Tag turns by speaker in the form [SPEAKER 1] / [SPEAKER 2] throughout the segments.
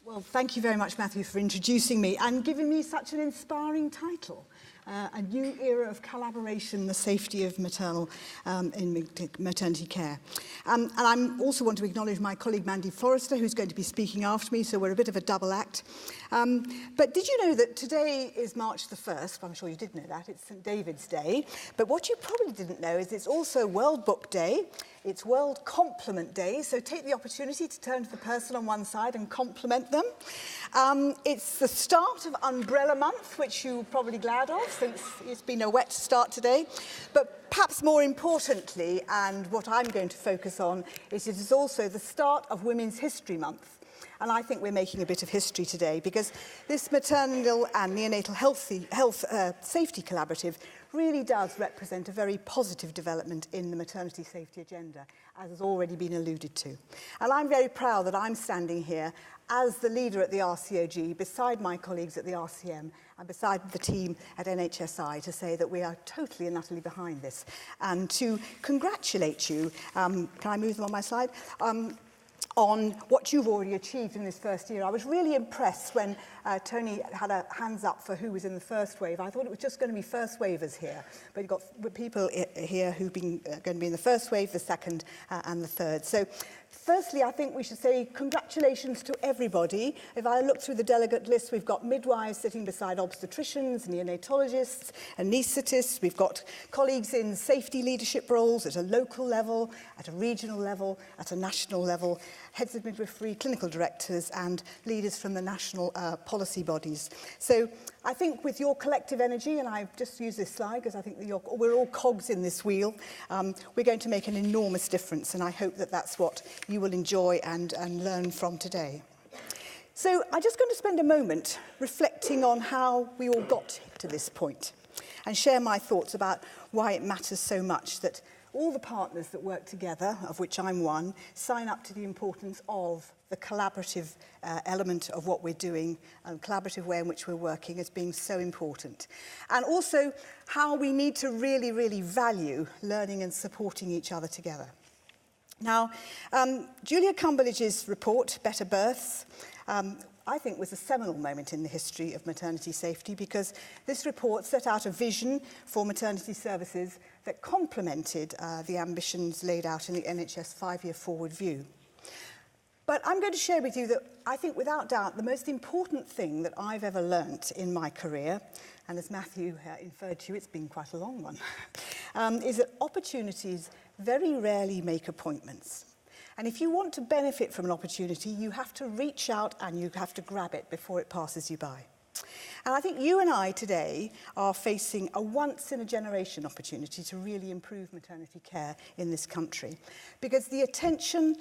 [SPEAKER 1] Well, thank you very much, Matthew, for introducing me and giving me such an inspiring title. A new era of collaboration, the safety of maternal in maternity care. And I also want to acknowledge my colleague Mandy Forrester, who's going to be speaking after me, so we're a bit of a double act. But did you know that today is March the 1st? I'm sure you did know that. It's St. David's Day. But what you probably didn't know is it's also World Book Day. It's World Compliment Day, so take the opportunity to turn to the person on one side and compliment them. It's the start of Umbrella Month, which you're probably glad of, since it's been a wet start today. But perhaps more importantly, and what I'm going to focus on, is it is also the start of Women's History Month. And I think we're making a bit of history today because this maternal and neonatal health safety collaborative really does represent a very positive development in the maternity safety agenda, as has already been alluded to. And I'm very proud that I'm standing here as the leader at the RCOG, beside my colleagues at the RCM and beside the team at NHSI, to say that we are totally and utterly behind this. And to congratulate you, can I move them on my slide? On what you've already achieved in this first year. I was really impressed when Tony had a hands up for who was in the first wave. I thought it was just going to be first wavers here, but you've got people here who've been going to be in the first wave, the second and the third. So firstly, I think we should say congratulations to everybody. If I look through the delegate list, we've got midwives sitting beside obstetricians, neonatologists, anaesthetists. We've got colleagues in safety leadership roles at a local level, at a regional level, at a national level, heads of midwifery, clinical directors, and leaders from the national policy bodies. So I think with your collective energy, and I've just used this slide because I think that we're all cogs in this wheel, we're going to make an enormous difference, and I hope that that's what you will enjoy and learn from today. So I'm just going to spend a moment reflecting on how we all got to this point and share my thoughts about why it matters so much that all the partners that work together, of which I'm one, sign up to the importance of the collaborative element of what we're doing, and collaborative way in which we're working as being so important. And also how we need to really, really value learning and supporting each other together. Now, Julia Cumberledge's report, Better Births, I think was a seminal moment in the history of maternity safety because this report set out a vision for maternity services that complemented the ambitions laid out in the NHS 5-year forward view. But I'm going to share with you that I think without doubt the most important thing that I've ever learnt in my career, and as Matthew inferred to you, it's been quite a long one, is that opportunities very rarely make appointments. And if you want to benefit from an opportunity, you have to reach out and you have to grab it before it passes you by. And I think you and I today are facing a once-in-a-generation opportunity to really improve maternity care in this country, because the attention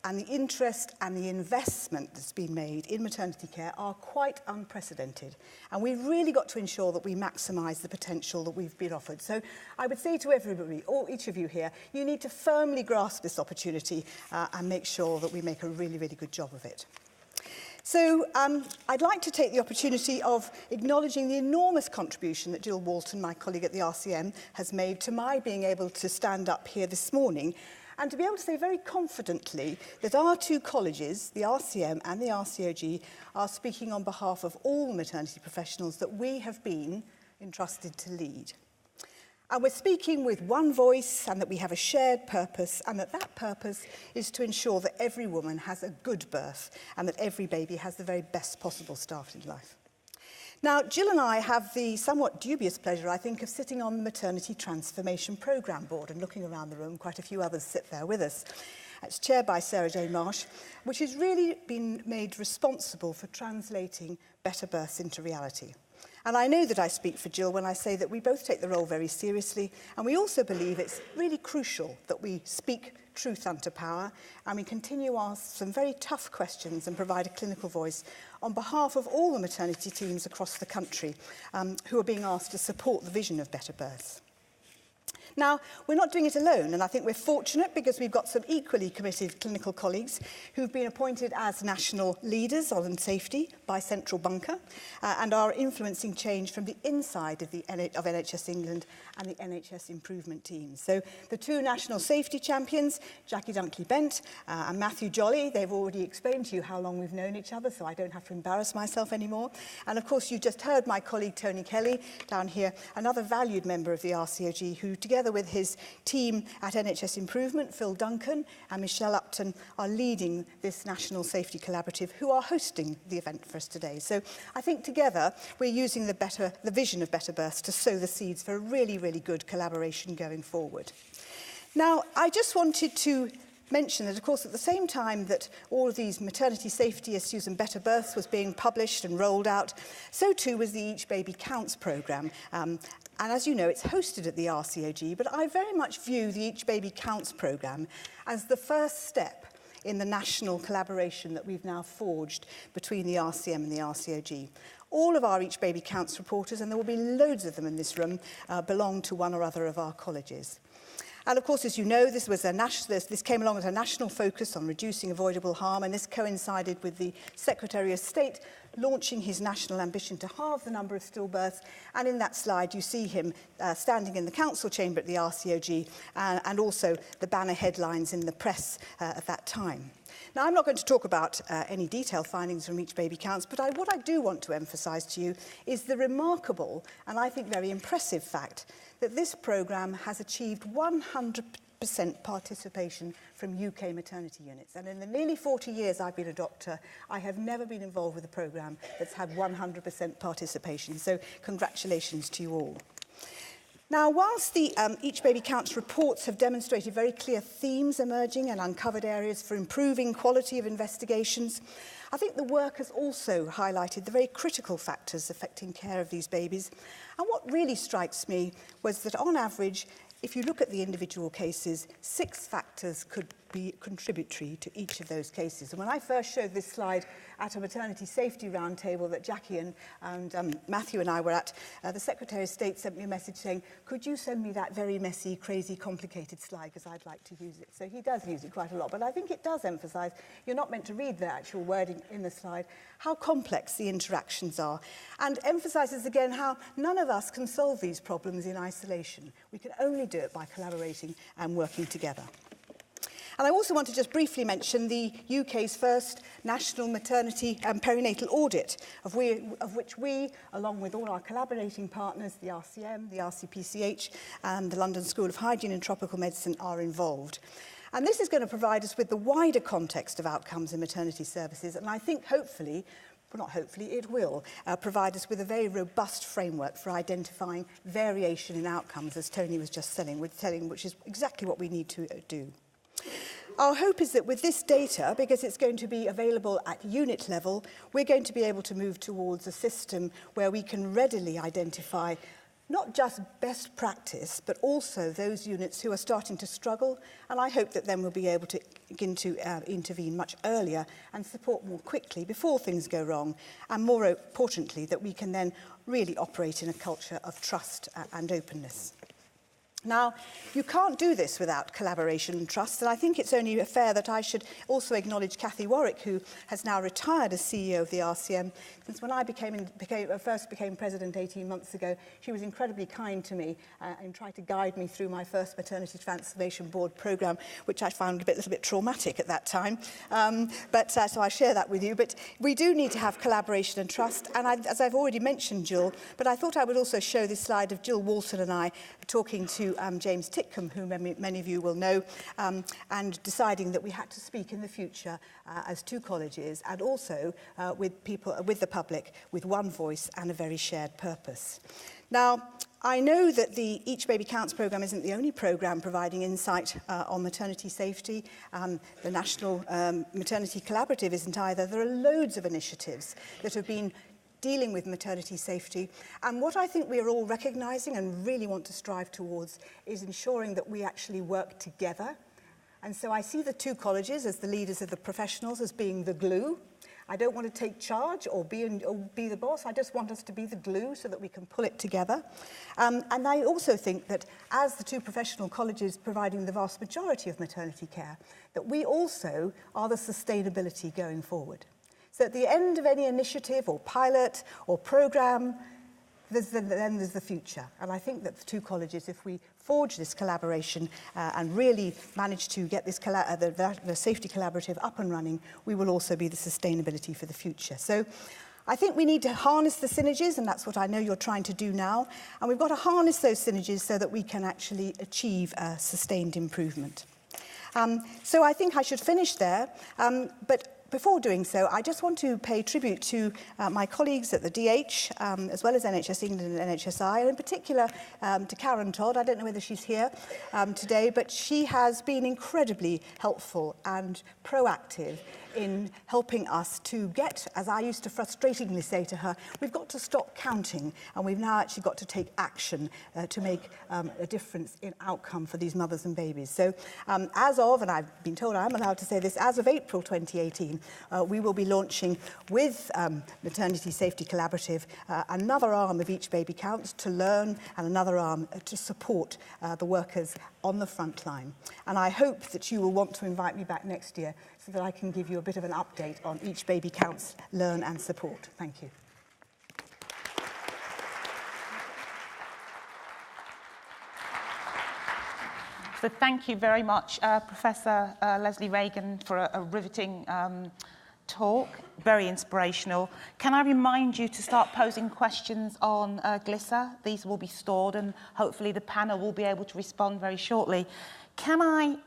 [SPEAKER 1] and the interest and the investment that's been made in maternity care are quite unprecedented. And we've really got to ensure that we maximise the potential that we've been offered. So I would say to everybody, or each of you here, you need to firmly grasp this opportunity and make sure that we make a really, really good job of it. So I'd like to take the opportunity of acknowledging the enormous contribution that Jill Walton, my colleague at the RCM, has made to my being able to stand up here this morning and to be able to say very confidently that our two colleges, the RCM and the RCOG, are speaking on behalf of all maternity professionals that we have been entrusted to lead. And we're speaking with one voice and that we have a shared purpose, and that purpose is to ensure that every woman has a good birth and that every baby has the very best possible start in life. Now, Jill and I have the somewhat dubious pleasure, I think, of sitting on the Maternity Transformation Programme Board, and looking around the room, quite a few others sit there with us. It's chaired by Sarah Jane Marsh, which has really been made responsible for translating better births into reality. And I know that I speak for Jill when I say that we both take the role very seriously, and we also believe it's really crucial that we speak truth unto power, and we continue to ask some very tough questions and provide a clinical voice on behalf of all the maternity teams across the country who are being asked to support the vision of better births. Now, we're not doing it alone, and I think we're fortunate because we've got some equally committed clinical colleagues who've been appointed as national leaders on safety by Central Bunker and are influencing change from the inside of NHS England and the NHS improvement teams. So the two national safety champions, Jackie Dunkley-Bent and Matthew Jolly, they've already explained to you how long we've known each other, so I don't have to embarrass myself anymore. And of course, you just heard my colleague Tony Kelly down here, another valued member of the RCOG, who together with his team at NHS Improvement, Phil Duncan and Michelle Upton, are leading this National Safety Collaborative, who are hosting the event for us today. So I think together we're using the vision of Better Births to sow the seeds for a really, really good collaboration going forward. Now, I just wanted to mention that, of course, at the same time that all of these maternity safety issues and Better Births was being published and rolled out, so too was the Each Baby Counts programme. And as you know, it's hosted at the RCOG, but I very much view the Each Baby Counts programme as the first step in the national collaboration that we've now forged between the RCM and the RCOG. All of our Each Baby Counts reporters, and there will be loads of them in this room, belong to one or other of our colleges. And of course, as you know, this came along as a national focus on reducing avoidable harm, and this coincided with the Secretary of State launching his national ambition to halve the number of stillbirths. And in that slide, you see him standing in the council chamber at the RCOG, and also the banner headlines in the press at that time. Now, I'm not going to talk about any detailed findings from Each Baby Counts, but what I do want to emphasise to you is the remarkable and I think very impressive fact that this programme has achieved 100% participation from UK maternity units. And in the nearly 40 years I've been a doctor, I have never been involved with a programme that's had 100% participation. So congratulations to you all. Now, whilst the Each Baby Counts reports have demonstrated very clear themes emerging and uncovered areas for improving quality of investigations, I think the work has also highlighted the very critical factors affecting care of these babies. And what really strikes me was that on average, if you look at the individual cases, 6 factors could be contributory to each of those cases. And when I first showed this slide at a maternity safety roundtable that Jackie and Matthew and I were at, the Secretary of State sent me a message saying, could you send me that very messy, crazy, complicated slide, because I'd like to use it. So he does use it quite a lot, but I think it does emphasise, you're not meant to read the actual wording in the slide, how complex the interactions are, and emphasises again how none of us can solve these problems in isolation. We can only do it by collaborating and working together. And I also want to just briefly mention the UK's first national maternity and perinatal audit, of which we, along with all our collaborating partners, the RCM, the RCPCH, and the London School of Hygiene and Tropical Medicine, are involved. And this is going to provide us with the wider context of outcomes in maternity services, and I think hopefully, well, not hopefully, it will provide us with a very robust framework for identifying variation in outcomes, as Tony was just telling, which is exactly what we need to do. Our hope is that with this data, because it's going to be available at unit level, we're going to be able to move towards a system where we can readily identify not just best practice, but also those units who are starting to struggle. And I hope that then we'll be able to begin to intervene much earlier and support more quickly before things go wrong. And more importantly, that we can then really operate in a culture of trust and openness. Now, you can't do this without collaboration and trust, and I think it's only fair that I should also acknowledge Cathy Warwick, who has now retired as CEO of the RCM. Since when I first became president 18 months ago, she was incredibly kind to me and tried to guide me through my first Maternity Transformation Board programme, which I found a little bit traumatic at that time. So I share that with you. But we do need to have collaboration and trust, and as I've already mentioned Jill, but I thought I would also show this slide of Jill Walton and I talking to James Titcombe, who many of you will know, and deciding that we had to speak in the future as two colleges and also with the public, with one voice and a very shared purpose. Now, I know that the Each Baby Counts programme isn't the only programme providing insight on maternity safety. The National Maternity Collaborative isn't either. There are loads of initiatives that have been dealing with maternity safety. And what I think we are all recognising and really want to strive towards is ensuring that we actually work together And so I see the two colleges as the leaders of the professionals as being the glue. I don't want to take charge or be the boss. I just want us to be the glue so that we can pull it together. And I also think that as the two professional colleges providing the vast majority of maternity care, that we also are the sustainability going forward. So at the end of any initiative or pilot or programme, then there's the future. And I think that the two colleges, if we forge this collaboration and really manage to get this the safety collaborative up and running, we will also be the sustainability for the future. So I think we need to harness the synergies, and that's what I know you're trying to do now. And we've got to harness those synergies so that we can actually achieve sustained improvement. So I think I should finish there. But before doing so, I just want to pay tribute to my colleagues at the DH, as well as NHS England and NHSI, and in particular to Karen Todd. I don't know whether she's here today, but she has been incredibly helpful and proactive in helping us to get, as I used to frustratingly say to her, we've got to stop counting, and we've now actually got to take action to make a difference in outcome for these mothers and babies. So as of, and I've been told I'm allowed to say this, as of April 2018, we will be launching with Maternity Safety Collaborative another arm of Each Baby Counts to learn, and another arm to support the workers on the front line. And I hope that you will want to invite me back next year so that I can give you a bit of an update on Each Baby Counts, learn and support. Thank you.
[SPEAKER 2] So thank you very much, Professor Leslie Regan, for a riveting talk, very inspirational. Can I remind you to start posing questions on Glyssa? These will be stored and hopefully the panel will be able to respond very shortly. Can I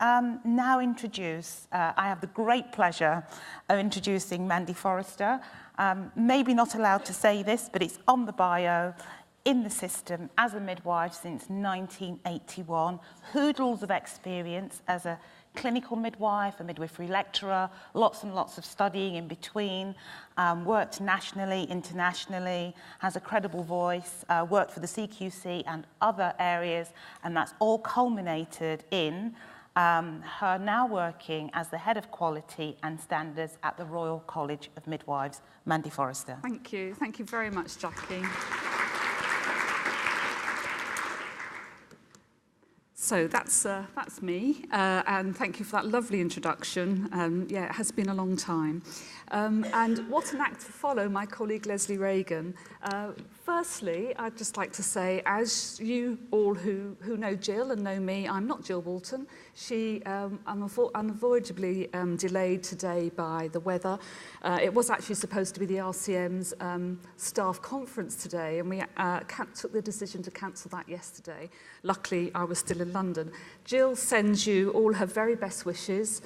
[SPEAKER 2] now introduce, I have the great pleasure of introducing Mandy Forrester. Maybe not allowed to say this, but it's on the bio, in the system as a midwife since 1981, hoodles of experience as a clinical midwife, a midwifery lecturer, lots and lots of studying in between, worked nationally, internationally, has a credible voice, worked for the CQC and other areas, and that's all culminated in her now working as the Head of Quality and Standards at the Royal College of Midwives. Mandy Forrester.
[SPEAKER 3] Thank you very much, Jackie. So that's me, and thank you for that lovely introduction. Yeah, it has been a long time. And what an act to follow, my colleague Leslie Regan. Firstly, I'd just like to say, as you all who know Jill and know me, I'm not Jill Walton. She unavoidably delayed today by the weather. It was actually supposed to be the RCM's staff conference today, and we took the decision to cancel that yesterday. Luckily, I was still in London. Jill sends you all her very best wishes.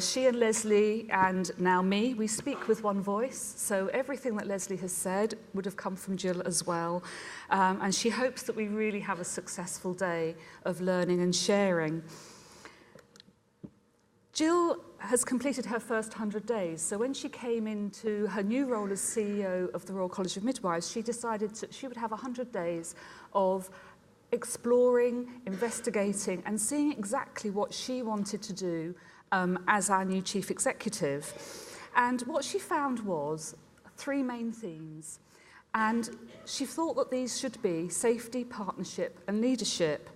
[SPEAKER 3] She and Leslie, and now me, we speak with one voice, so everything that Leslie has said would have come from Jill as well. And she hopes that we really have a successful day of learning and sharing. Jill has completed her first 100 days, so when she came into her new role as CEO of the Royal College of Midwives, she decided that she would have 100 days of exploring, investigating, and seeing exactly what she wanted to do as our new chief executive. And what she found was 3 main themes. And she thought that these should be safety, partnership, and leadership.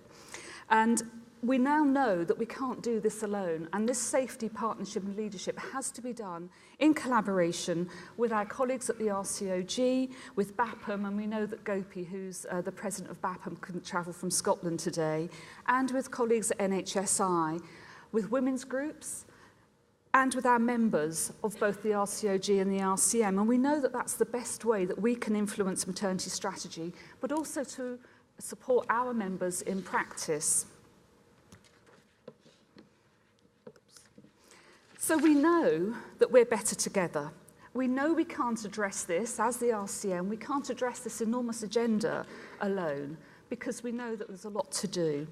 [SPEAKER 3] And we now know that we can't do this alone, and this safety, partnership and leadership has to be done in collaboration with our colleagues at the RCOG, with BAPAM, and we know that Gopi, who's the president of BAPAM, couldn't travel from Scotland today, and with colleagues at NHSI, with women's groups, and with our members of both the RCOG and the RCM. And we know that that's the best way that we can influence maternity strategy, but also to support our members in practice. So we know that we're better together. We know we can't address this as the RCM. We can't address this enormous agenda alone because we know that there's a lot to do.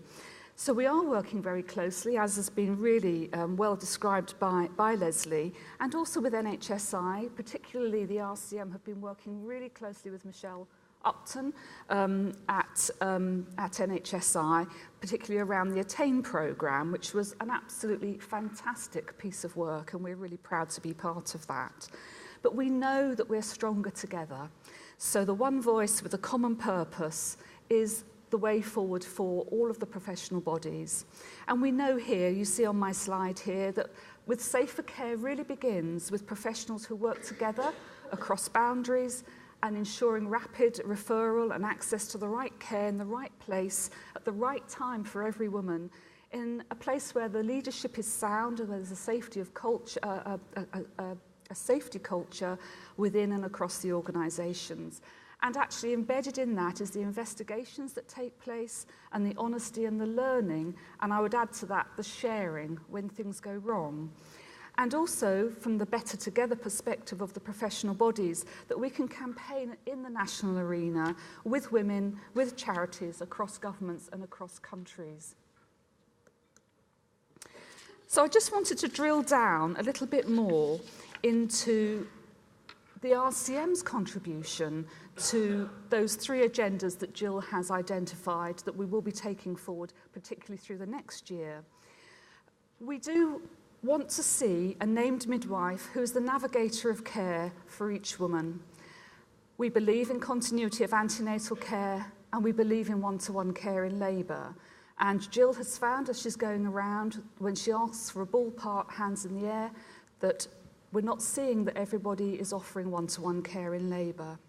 [SPEAKER 3] So we are working very closely, as has been really well described by Leslie, and also with NHSI, particularly the RCM have been working really closely with Michelle Upton at NHSI, particularly around the Attain programme, which was an absolutely fantastic piece of work, and we're really proud to be part of that. But we know that we're stronger together. So the one voice with a common purpose is the way forward for all of the professional bodies. And we know here, you see on my slide here, that with safer care really begins with professionals who work together across boundaries and ensuring rapid referral and access to the right care in the right place at the right time for every woman, in a place where the leadership is sound and where there's a safety of culture, a safety culture within and across the organisations. And actually embedded in that is the investigations that take place and the honesty and the learning, and I would add to that the sharing when things go wrong. And also from the better together perspective of the professional bodies, that we can campaign in the national arena with women, with charities across governments and across countries. So I just wanted to drill down a little bit more into the RCM's contribution to those 3 agendas that Jill has identified that we will be taking forward, particularly through the next year. We do want to see a named midwife who is the navigator of care for each woman. We believe in continuity of antenatal care, and we believe in one-to-one care in labour. And Jill has found, as she's going around, when she asks for a ballpark hands in the air, that we're not seeing that everybody is offering one-to-one care in labour.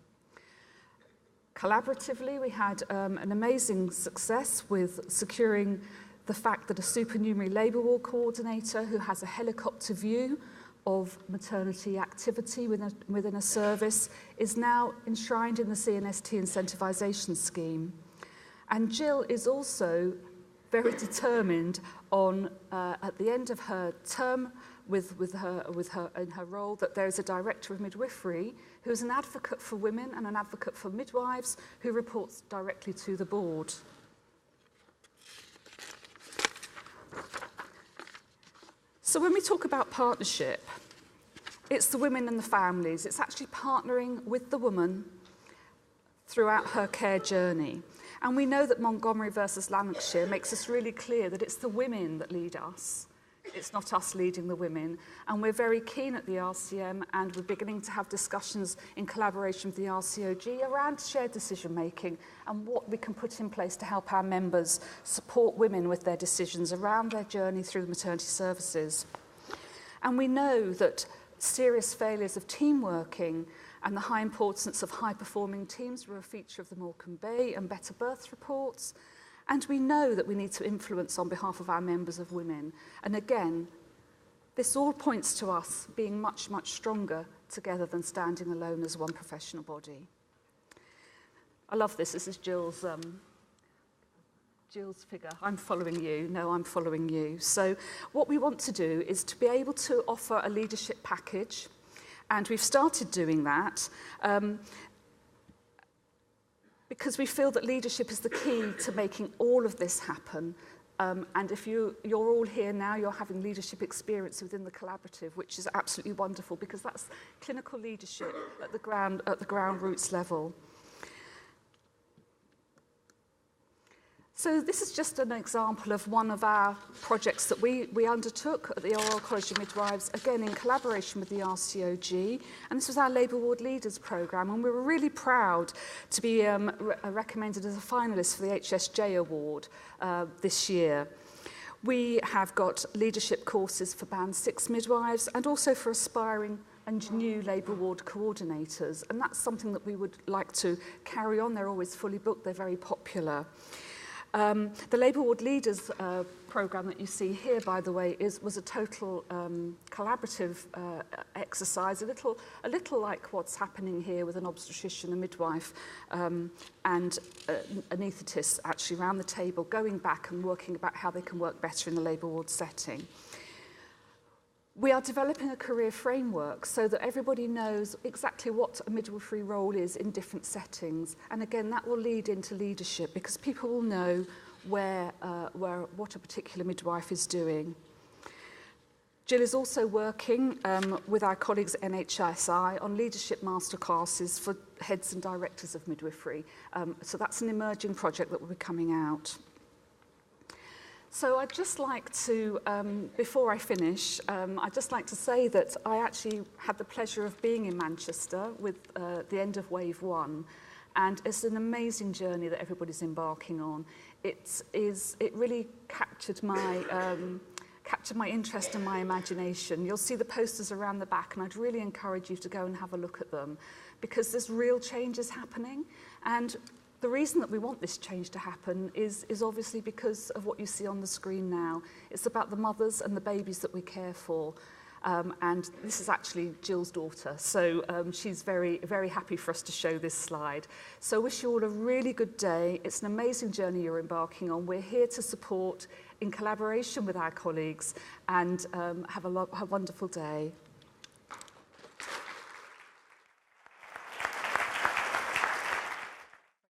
[SPEAKER 3] Collaboratively, we had an amazing success with securing the fact that a supernumerary labour ward coordinator who has a helicopter view of maternity activity within a service is now enshrined in the CNST incentivisation scheme. And Jill is also very determined on, at the end of her term, in her role, that there is a director of midwifery who is an advocate for women and an advocate for midwives who reports directly to the board. So when we talk about partnership, it's the women and the families. It's actually partnering with the woman throughout her care journey. And we know that Montgomery versus Lanarkshire makes us really clear that it's the women that lead us. It's not us leading the women. And we're very keen at the RCM, and we're beginning to have discussions in collaboration with the RCOG around shared decision making and what we can put in place to help our members support women with their decisions around their journey through the maternity services. And we know that serious failures of team working and the high importance of high-performing teams were a feature of the Morecambe Bay and Better Birth reports. And we know that we need to influence on behalf of our members of women. And again, this all points to us being much, much stronger together than standing alone as one professional body. I love this. This is Jill's figure. I'm following you. No, I'm following you. So what we want to do is to be able to offer a leadership package. And we've started doing that. Because we feel that leadership is the key to making all of this happen. And if you're all here now, you're having leadership experience within the collaborative, which is absolutely wonderful, because that's clinical leadership at the ground roots level. So this is just an example of one of our projects that we undertook at the Royal College of Midwives, again in collaboration with the RCOG, and this was our Labour Ward Leaders Programme, and we were really proud to be recommended as a finalist for the HSJ Award this year. We have got leadership courses for Band 6 midwives and also for aspiring and new Labour Ward coordinators, and that's something that we would like to carry on. They're always fully booked, they're very popular. The Labour Ward Leaders programme that you see here, by the way, was a total collaborative exercise, a little like what's happening here with an obstetrician, a midwife, and anaesthetists actually around the table, going back and working about how they can work better in the labour ward setting. We are developing a career framework so that everybody knows exactly what a midwifery role is in different settings. And again, that will lead into leadership because people will know what a particular midwife is doing. Jill is also working with our colleagues at NHSI on leadership masterclasses for heads and directors of midwifery. So that's an emerging project that will be coming out. So I'd just like to, before I finish, I'd just like to say that I actually had the pleasure of being in Manchester with the end of Wave 1, and it's an amazing journey that everybody's embarking on. It really captured my interest and my imagination. You'll see the posters around the back, and I'd really encourage you to go and have a look at them, because there's real changes happening. And the reason that we want this change to happen is obviously because of what you see on the screen now. It's about the mothers and the babies that we care for. And this is actually Jill's daughter, so she's very, very happy for us to show this slide. So I wish you all a really good day. It's an amazing journey you're embarking on. We're here to support in collaboration with our colleagues, and have a wonderful day.